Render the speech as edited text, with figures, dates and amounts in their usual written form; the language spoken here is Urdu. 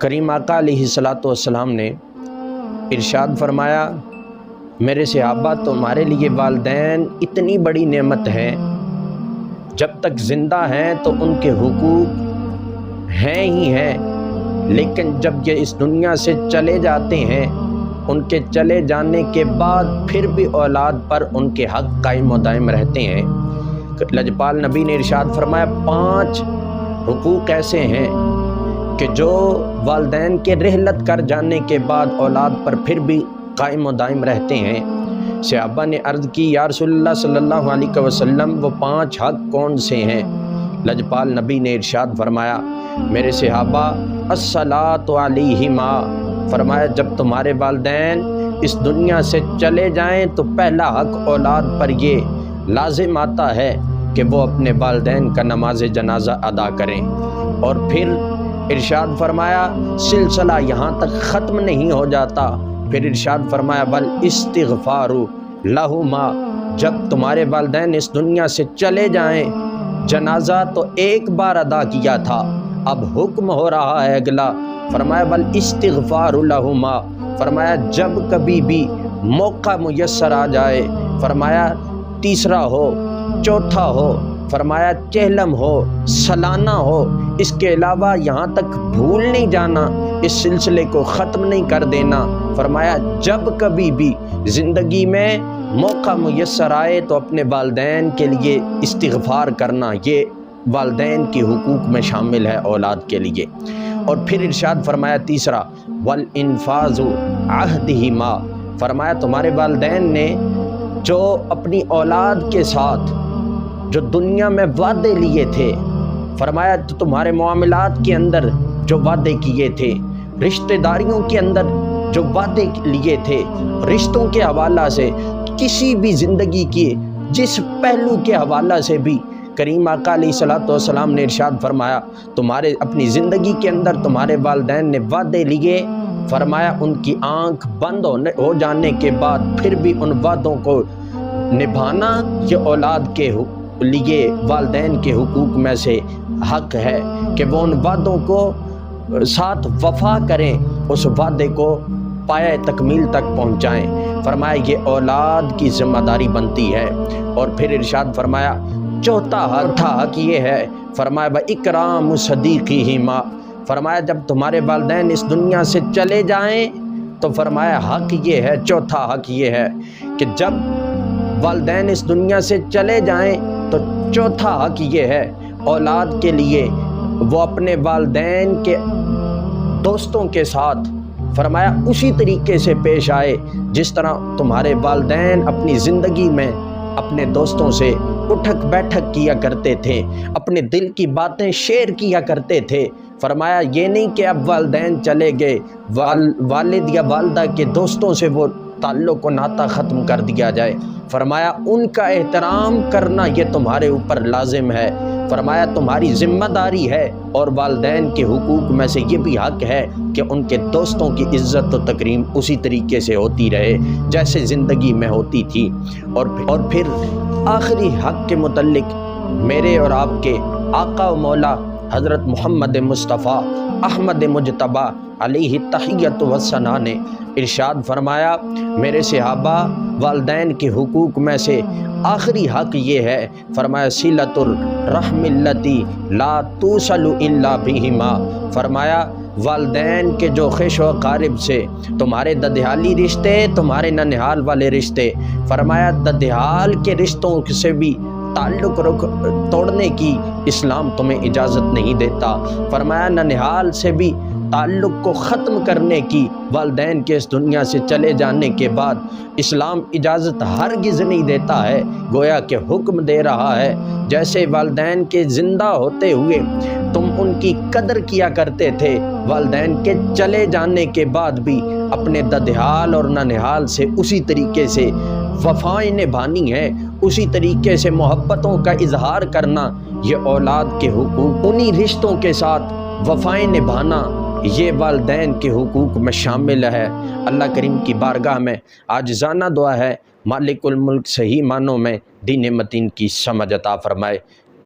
کریم آقا علیہ الصلوۃ والسلام نے ارشاد فرمایا، میرے صحابہ تمہارے لیے والدین اتنی بڑی نعمت ہے، جب تک زندہ ہیں تو ان کے حقوق ہیں ہی ہیں، لیکن جب یہ اس دنیا سے چلے جاتے ہیں، ان کے چلے جانے کے بعد پھر بھی اولاد پر ان کے حق قائم و دائم رہتے ہیں۔ لجپال نبی نے ارشاد فرمایا 5 حقوق ایسے ہیں کہ جو والدین کے رحلت کر جانے کے بعد اولاد پر پھر بھی قائم و دائم رہتے ہیں۔ صحابہ نے عرض کی، یا رسول اللہ صلی اللہ علیہ وسلم وہ 5 حق کون سے ہیں؟ لجپال نبی نے ارشاد فرمایا، میرے صحابہ الصلاۃ علیہما، فرمایا جب تمہارے والدین اس دنیا سے چلے جائیں تو پہلا حق اولاد پر یہ لازم آتا ہے کہ وہ اپنے والدین کا نماز جنازہ ادا کریں۔ اور پھر ارشاد فرمایا سلسلہ یہاں تک ختم نہیں ہو جاتا، پھر ارشاد فرمایا بل استغفار لہما، جب تمہارے والدین اس دنیا سے چلے جائیں، جنازہ تو ایک بار ادا کیا تھا، اب حکم ہو رہا ہے اگلا، فرمایا بل استغفار لہما، فرمایا جب کبھی بھی موقع میسر آ جائے، فرمایا تیسرا ہو، چوتھا ہو، فرمایا چہلم ہو، سالانہ ہو، اس کے علاوہ یہاں تک بھول نہیں جانا، اس سلسلے کو ختم نہیں کر دینا، فرمایا جب کبھی بھی زندگی میں موقع میسر آئے تو اپنے والدین کے لیے استغفار کرنا، یہ والدین کے حقوق میں شامل ہے اولاد کے لیے۔ اور پھر ارشاد فرمایا تیسرا والانفاذ عہدہما، فرمایا تمہارے والدین نے جو اپنی اولاد کے ساتھ جو دنیا میں وعدے لیے تھے، فرمایا تو تمہارے معاملات کے اندر جو وعدے کیے تھے، رشتہ داریوں کے اندر جو وعدے لیے تھے، رشتوں کے حوالہ سے، کسی بھی زندگی کے جس پہلو کے حوالہ سے بھی کریم آقا علیہ الصلوۃ والسلام نے ارشاد فرمایا تمہارے اپنی زندگی کے اندر تمہارے والدین نے وعدے لیے، فرمایا ان کی آنکھ بند ہو جانے کے بعد پھر بھی ان وعدوں کو نبھانا یہ اولاد کے لیے والدین کے حقوق میں سے حق ہے کہ وہ ان وعدوں کو ساتھ وفا کریں، اس وعدے کو پایہ تکمیل تک پہنچائیں، فرمایا یہ اولاد کی ذمہ داری بنتی ہے۔ اور پھر ارشاد فرمایا چوتھا حق یہ ہے، فرمایا بِإِكْرَامُ صَدِيقِهِمَا، فرمایا جب تمہارے والدین اس دنیا سے چلے جائیں تو فرمایا حق یہ ہے، چوتھا حق یہ ہے کہ جب والدین اس دنیا سے چلے جائیں تو چوتھا حق یہ ہے اولاد کے لیے وہ اپنے والدین کے دوستوں کے ساتھ فرمایا اسی طریقے سے پیش آئے جس طرح تمہارے والدین اپنی زندگی میں اپنے دوستوں سے اٹھک بیٹھک کیا کرتے تھے، اپنے دل کی باتیں شیئر کیا کرتے تھے، فرمایا یہ نہیں کہ اب والدین چلے گئے والد یا والدہ کے دوستوں سے وہ تعلق و ناطہ ختم کر دیا جائے، فرمایا ان کا احترام کرنا یہ تمہارے اوپر لازم ہے، فرمایا تمہاری ذمہ داری ہے، اور والدین کے حقوق میں سے یہ بھی حق ہے کہ ان کے دوستوں کی عزت و تکریم اسی طریقے سے ہوتی رہے جیسے زندگی میں ہوتی تھی۔ اور پھر آخری حق کے متعلق میرے اور آپ کے آقا و مولا حضرت محمد مصطفیٰ احمد مجتبیٰ علیہ تحیۃ و ثنا نے ارشاد فرمایا، میرے صحابہ والدین کے حقوق میں سے آخری حق یہ ہے، فرمایا صلۃ الرحم التی لا توصل الا بہما، فرمایا والدین کے جو خیش و اقارب سے تمہارے ددیالی رشتے، تمہارے ننہال والے رشتے، فرمایا ددیال کے رشتوں سے بھی تعلق توڑنے کی اسلام تمہیں اجازت نہیں دیتا، فرمایا ننہال سے بھی تعلق کو ختم کرنے کی والدین کے اس دنیا سے چلے جانے کے بعد اسلام اجازت ہرگز نہیں دیتا ہے، گویا کہ حکم دے رہا ہے جیسے والدین کے زندہ ہوتے ہوئے تم ان کی قدر کیا کرتے تھے، والدین کے چلے جانے کے بعد بھی اپنے ددیال اور ننہال سے اسی طریقے سے وفائیں نبھانی ہے، اسی طریقے سے محبتوں کا اظہار کرنا، یہ اولاد کے حقوق، انہی رشتوں کے ساتھ وفائیں نبھانا یہ والدین کے حقوق میں شامل ہے۔ اللہ کریم کی بارگاہ میں عاجزانہ دعا ہے مالک الملک صحیح معنوں میں دین متین کی سمجھ عطا فرمائے۔